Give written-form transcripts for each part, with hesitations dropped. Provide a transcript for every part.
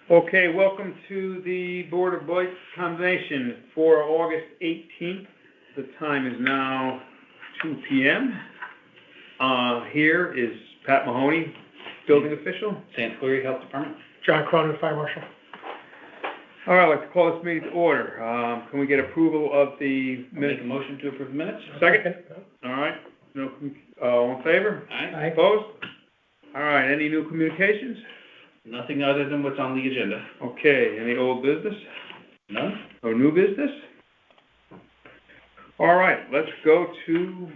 Okay, welcome to the Board of Condemnation for August 18th. The time is now 2 p.m. Here is Pat Mahoney, building official. Santa Clarita Health Department. John Cronin, Fire Marshal. All right, I'd like to call this meeting to order. Can we get approval of the minutes? Make a motion to approve the minutes. Second? All right. No, all in favor? Aye. Opposed? All right, any new communications? Nothing other than what's on the agenda. Okay, any old business? None? No new business? All right, let's go to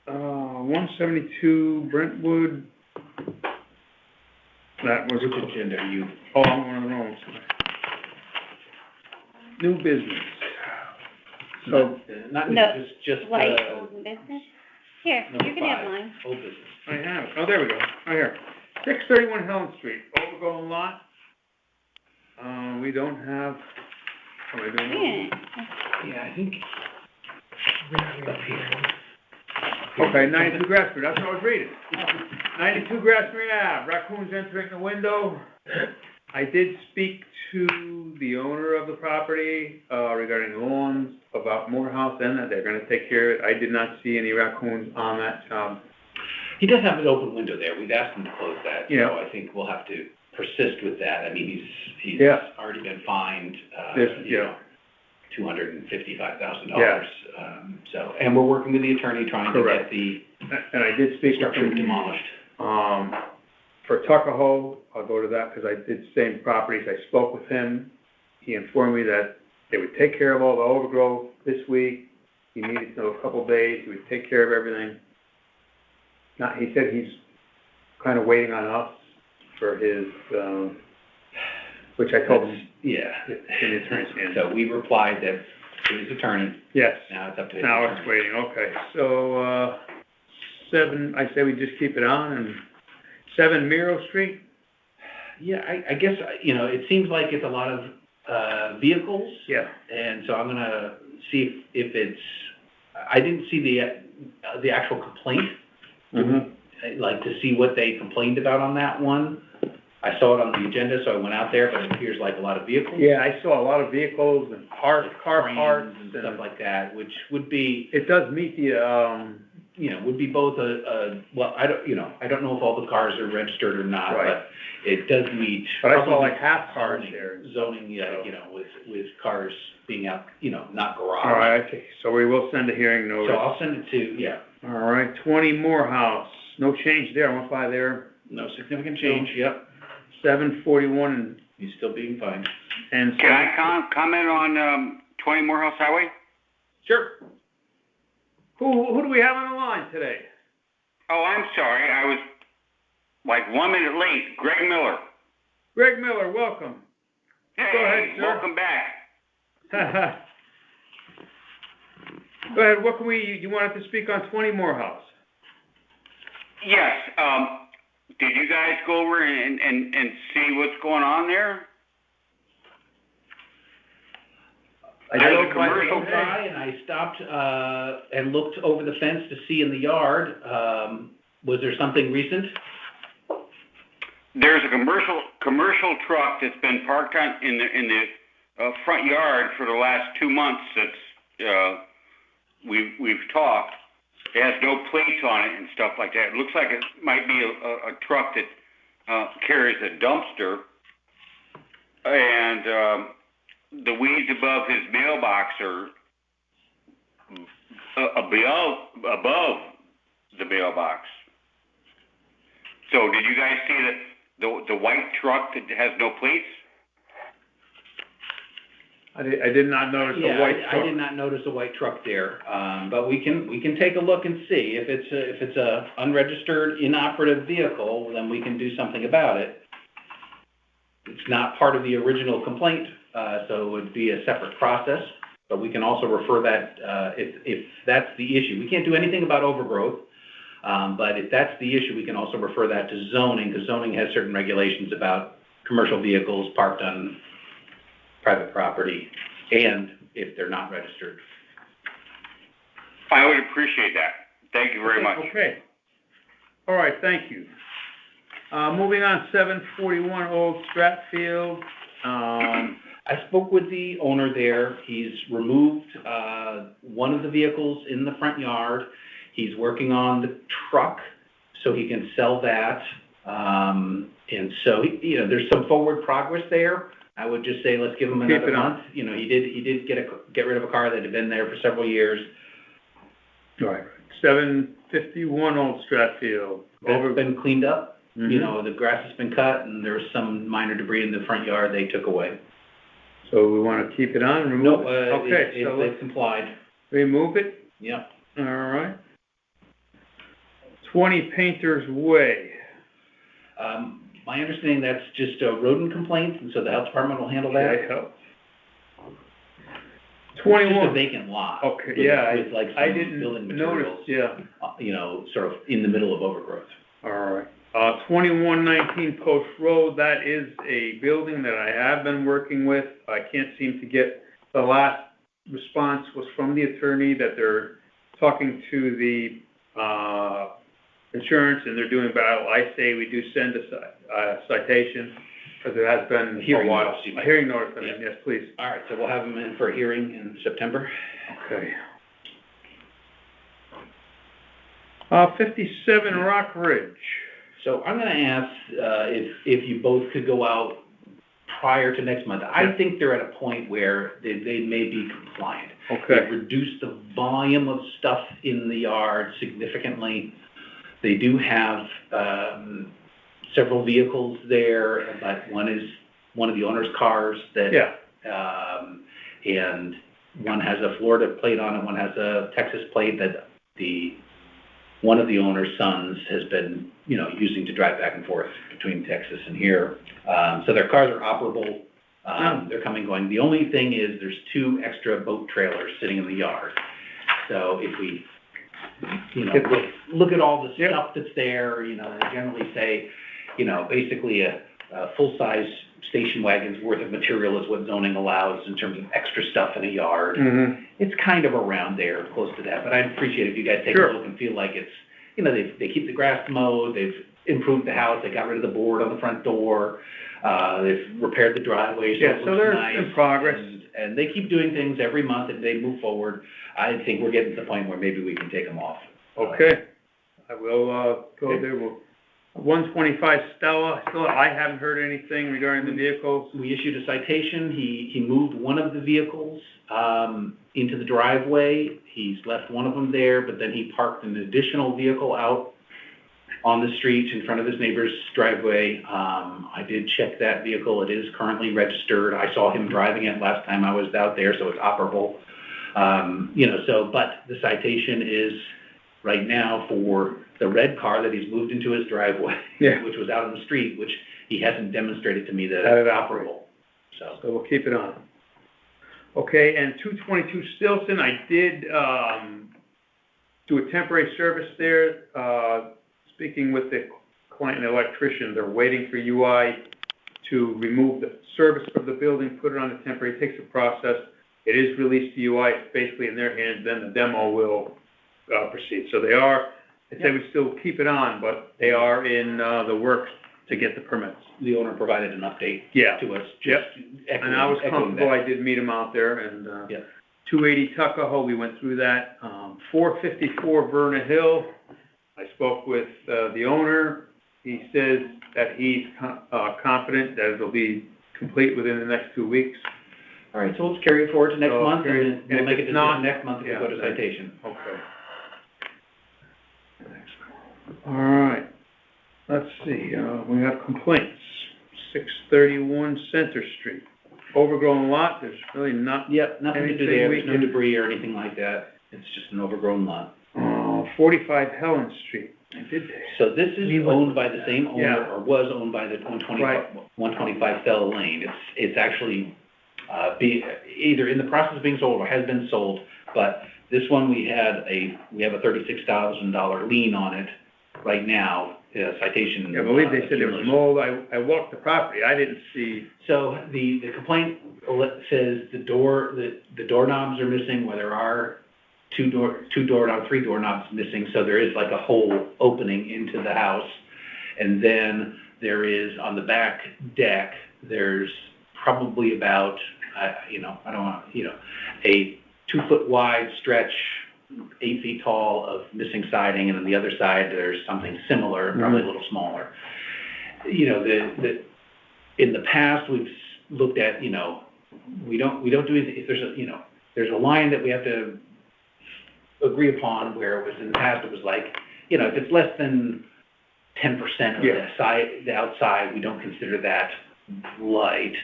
172 Brentwood. That was Which agenda are you? Oh, I'm one of those. New business. So Not No, just Light old business? Here, you can have mine. Old business. I have it. Oh, there we go. Right here. 631 Helen Street, overgrown lot. We don't have. Am I doing that? Yeah, I think. Up here. Okay, 92 Grassmere. That's what I was reading. 92 Grassmere Ave. Raccoons entering the window. I did speak to the owner of the property regarding lawns about Morehouse and that they're going to take care of it. I did not see any raccoons on that job. He does have an open window there. We've asked him to close that, Yeah. so I think we'll have to persist with that. I mean, he's Yeah. already been fined, $255,000. So, and we're working with the attorney trying Correct. to get the And I did speak with structure him. demolished. For Tuckahoe, I'll go to that because I did same properties. I spoke with him. He informed me that they would take care of all the overgrowth this week. He needed to know a couple days. He would take care of everything. He said he's kind of waiting on us for his, which I told him. Yeah. In the attorney's hands. So we replied that to his attorney. Yes. Now it's up to his Now attorney. it's waiting. Okay. So 7. I say we just keep it on and 7 Miro Street. Yeah, I guess it seems like it's a lot of vehicles. Yeah. And so I'm gonna see if it's. I didn't see the actual complaint. Mm-hmm. I'd like to see what they complained about on that one. I saw it on the agenda, so I went out there, but it appears like a lot of vehicles. Yeah, I saw a lot of vehicles and car parts and stuff like that, which would be. It does meet the would be both well, I don't know if all the cars are registered or not, Right. but it does meet. But I saw like half cars there. Zoning, with cars being out, not garage. All right, I see. So we will send a hearing notice. So I'll send it to, All right, 20 Morehouse. No change there. I went by there. no significant change, yep. 741 and. He's still being fined. And Can I comment on 20 Morehouse Highway? Sure. Who do we have on the line today? Oh, I'm sorry. I was like 1 minute late. Greg Miller. Greg Miller, welcome. Hey, Go ahead, sir. welcome back. Go ahead. What can you wanted to speak on 20 Morehouse? Yes. Did you guys go over and see what's going on there? I There's drove a by commercial the- By and I stopped and looked over the fence to see in the yard. Was there something recent? There's a commercial truck that's been parked in the front yard for the last 2 months. That's we've talked. It has no plates on it and stuff like that. It looks like it might be a truck that carries a dumpster, and the weeds above his mailbox are above the mailbox. So did you guys see the white truck that has no plates? I did not notice a white truck. I did not notice a white truck there, but we can take a look and see if it's a unregistered inoperative vehicle, then we can do something about it. It's not part of the original complaint, so it would be a separate process, but we can also refer that if that's the issue. We can't do anything about overgrowth, but if that's the issue, we can also refer that to zoning, because zoning has certain regulations about commercial vehicles parked on private property, and if they're not registered. I would appreciate that. Thank you very much. Okay. All right, thank you. Moving on, 741 Old Stratfield. I spoke with the owner there. He's removed one of the vehicles in the front yard. He's working on the truck so he can sell that. And so, there's some forward progress there. I would just say let's give him another month. He did get rid of a car that had been there for several years. All right. 751 Old Stratfield. That's been cleaned up. Mhm. The grass has been cut, and there was some minor debris in the front yard they took away. So we want to keep it on, remove it? Okay, so they've let's complied. remove it. Yep. All right. 20 Painters Way. My understanding that's just a rodent complaint, and so the health department will handle that. Okay, help. It's 21. just a vacant lot. Okay, with- yeah, with like I some didn't building notice, materials, yeah. Sort of in the middle of overgrowth. All right. 2119 Post Road, that is a building that I have been working with. I can't seem to get, the last response was from the attorney that they're talking to the insurance and they're doing battle. I say we do send a citation, because there has been Hearing a while. notice, you mean. A hearing notice, I mean, Yeah. yes, please. All right, so we'll have them in for a hearing in September. Okay. 57 Rock Ridge. So I'm gonna ask, if you both could go out prior to next month. I think they're at a point where they may be compliant. Okay. They've reduced the volume of stuff in the yard significantly. They do have, several vehicles there, but one is one of the owner's cars that, and one has a Florida plate on it, one has a Texas plate that one of the owner's sons has been, using to drive back and forth between Texas and here. So their cars are operable. They're coming and going. The only thing is there's 2 extra boat trailers sitting in the yard. So if we, look at all the stuff that's there, they generally say, basically a full-size station wagon's worth of material is what zoning allows in terms of extra stuff in a yard. Mm-hmm. It's kind of around there, close to that, but I'd appreciate if you guys take a look and feel like it's, they keep the grass mowed, they've improved the house, they got rid of the board on the front door, they've repaired the driveway, so it so looks they're nice. in progress. And they keep doing things every month and they move forward. I think we're getting to the point where maybe we can take them off. Okay. I will, go there. 125 Stella, still, I haven't heard anything regarding the vehicles. We issued a citation. He moved one of the vehicles into the driveway. He's left one of them there, but then he parked an additional vehicle out on the street in front of his neighbor's driveway. I did check that vehicle. It is currently registered. I saw him driving it last time I was out there, so it's operable. But the citation is right now for the red car that he's moved into his driveway, which was out on the street, which he hasn't demonstrated to me that it's operable. So we'll keep it on. Okay, and 222 Stilson, I did do a temporary service there. Speaking with the client and the electrician, they're waiting for UI to remove the service from the building, put it on the temporary. It takes a process. It is released to UI. It's basically in their hands. Then the demo will proceed. So they are, I say we still keep it on, but they are in the works to get the permits. The owner provided an update to us. And I was comfortable. I did meet him out there. And 280 Tuckahoe, we went through that. 454 Verna Hill, I spoke with the owner. He says that he's confident that it'll be complete within the next 2 weeks. All right, so let's carry it forward to next month, and we'll make a decision not, next month if we go to citation. Okay. All right. Let's see, we have complaints. 631 Center Street. Overgrown lot, there's really not Nothing to do there. There's no debris or anything like that. It's just an overgrown lot. 45 Helen Street. So this is owned by the same owner, or was owned by the 125 Stella Lane. It's actually either in the process of being sold or has been sold, but this one we have a $36,000 lien on it right now. Citation. Yeah, I believe they said there was mold. I walked the property. I didn't see. So the complaint says the doorknobs are missing, where there are three doorknobs missing. So there is like a hole opening into the house, And then there is, on the back deck, there's probably about, I don't want, a 2-foot wide stretch, 8 feet tall of missing siding, and on the other side, there's something similar, probably a little smaller. In the past, we've looked at, we don't do anything, if there's a line that we have to agree upon, where it was in the past, it was like, if it's less than 10% of the outside, we don't consider that blight.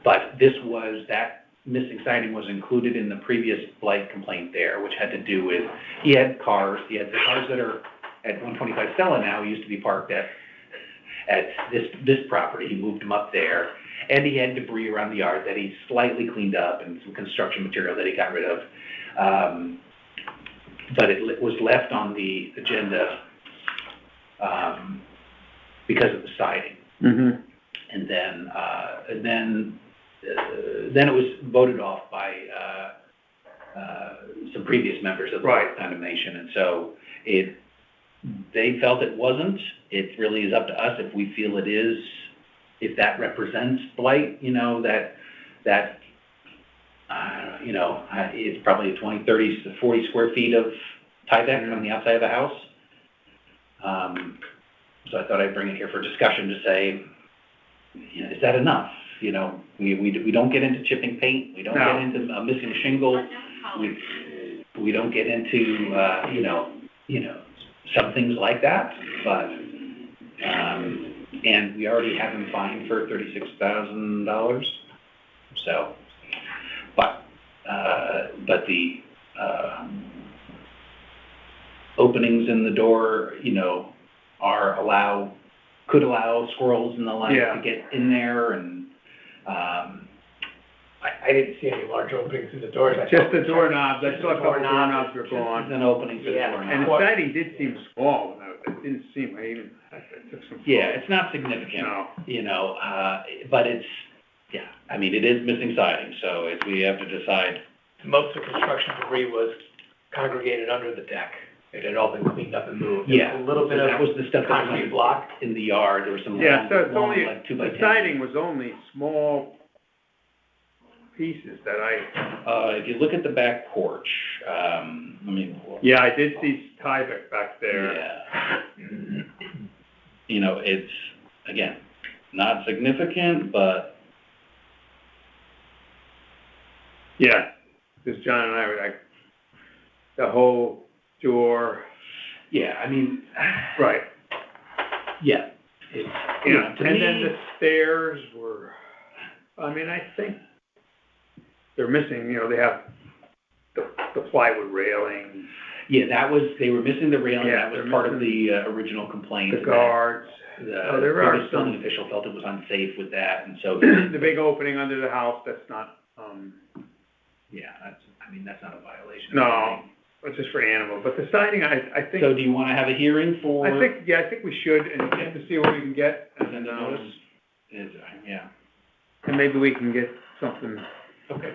But that missing siding was included in the previous blight complaint there, which had to do with, he had the cars that are at 125 Stella now, used to be parked at this property. He moved them up there, and he had debris around the yard that he slightly cleaned up, and some construction material that he got rid of. But it was left on the agenda because of the siding. Mm-hmm. And then it was voted off by some previous members of the Board of Condemnation, and so they felt it wasn't. It really is up to us if we feel it is, if that represents blight, it's probably a 20, 30, 40 square feet of tie deck on the outside of the house. So I thought I'd bring it here for discussion to say, is that enough? We don't get into chipping paint. We don't get into a missing shingle. We don't get into, some things like that, but, and we already have him fined for $36,000. So, but the, openings in the door, could allow squirrels and the like to get in there, and, I didn't see any large openings in the doors. Just the doorknobs. I saw a couple doorknobs were gone. an opening for the doorknob. And the siding did seem small. It didn't seem, I took some. Yeah, it's not significant. No. But it's, it is missing siding, so we have to decide. Most of the construction debris was congregated under the deck. It had all been cleaned up and moved. Yeah. A little bit that of was the stuff that was concrete block. in the yard. There was some Yeah, long, so it's long, only, like 2x10. the siding was only small pieces that if you look at the back porch, Yeah, I did see Tyvek back there. Yeah. It's, again, not significant, but. Yeah, because John and I were like, the whole door. Yeah, Right. Yeah. It's, and then the stairs were, I think they're missing, they have the plywood railing. Yeah, they were missing the railing. Yeah, that was part of the original complaint. The guards. The previous building official felt it was unsafe with that, and so. The big opening under the house, that's not, Yeah, that's not a violation. No, it's just for animals, but the siding, I think. So do you want to have a hearing for? I think we should, and just to see what we can get. Send a notice? Yeah. And maybe we can get something. Okay.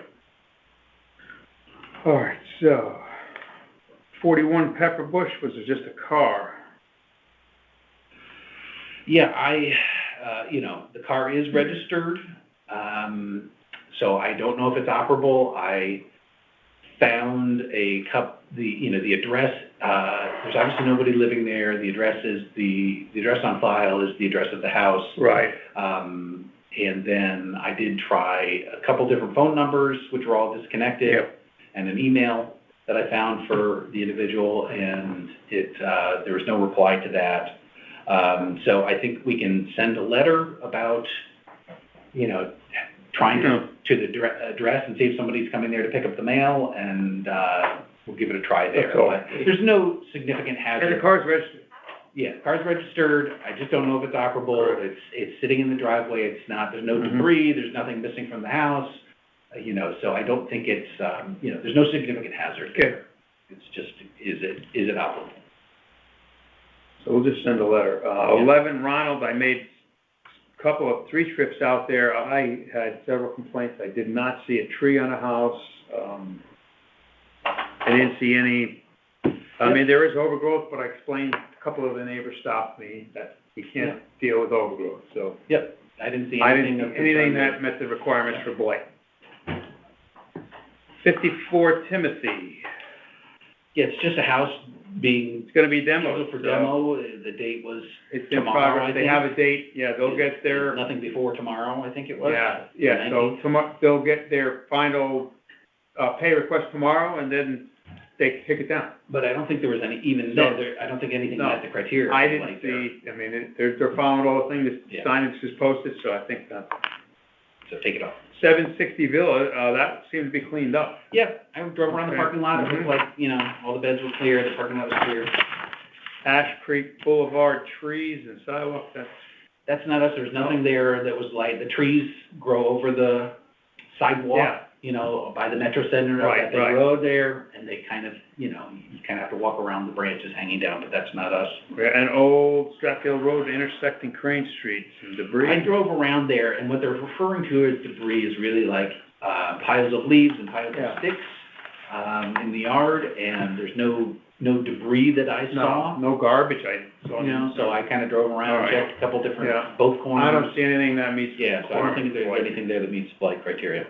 All right, so 41 Pepper Bush, was it just a car? Yeah, the car is registered, so I don't know if it's operable. I found the address, there's obviously nobody living there. The address on file is the address of the house. Right. And then I did try a couple different phone numbers, which were all disconnected. Yep. And an email that I found for the individual, and there was no reply to that. So I think we can send a letter about, trying to the address and see if somebody's coming there to pick up the mail, and we'll give it a try there. But there's no significant hazard. And the car's registered? Yeah, the car's registered. I just don't know if it's operable. Right. It's sitting in the driveway. There's no debris. There's nothing missing from the house. So I don't think it's, there's no significant hazard there. It's just, is it operable? So we'll just send a letter. 11 Ronald, I made three trips out there. I had several complaints. I did not see a tree on a house. I didn't see any, there is overgrowth, but I explained a couple of the neighbors stopped me that you can't deal with overgrowth, so. Yep, I didn't see I anything didn't of see anything concern that met the requirements for blight. 54 Timothy, Yeah, it's just a house being it's gonna be scheduled demoed, for so demo, the date was it's in tomorrow, progress, I they think. have a date, yeah, they'll get their, Nothing before tomorrow, I think it was. yeah, so 19th. tomorrow, they'll get their final, pay request tomorrow, and then they kick it down. But I don't think there was any, even No. then, I don't think anything No. met the criteria. I for didn't blight there. see, I mean, they're following all the things, the Yeah. signage is posted, so I think that. So take it off. 760 Villa, that seemed to be cleaned up. Yeah, I drove around the Okay. parking lot, it Mhm. looked like, you know, all the beds were clear, the parking lot was clear. Ash Creek Boulevard trees and sidewalk, That's not us, there's nothing there that was light, the trees grow over the sidewalk, Yeah. you know, by the Metro Center, Right, that big right. road there, and they kind of, you know, you kind of have to walk around the branches hanging down, but that's not us. and Old Stratfield Road intersecting Crane Street, some debris. I drove around there, and what they're referring to as debris is really like, piles of leaves and piles Yeah. of sticks, in the yard, and there's no debris that I saw. No garbage, I saw. You know, so I kinda drove around, All right. checked a couple different, Yeah. both corners. I don't see anything that meets the Yeah, so I don't think there's requirements. anything there that meets blight criteria.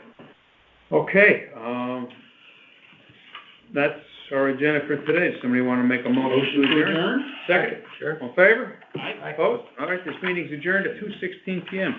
Okay, that's our agenda for today. Does somebody wanna make a motion to adjourn? Second? Sure. All in favor? Aye. Opposed? All right, this meeting's adjourned at 2:16 PM.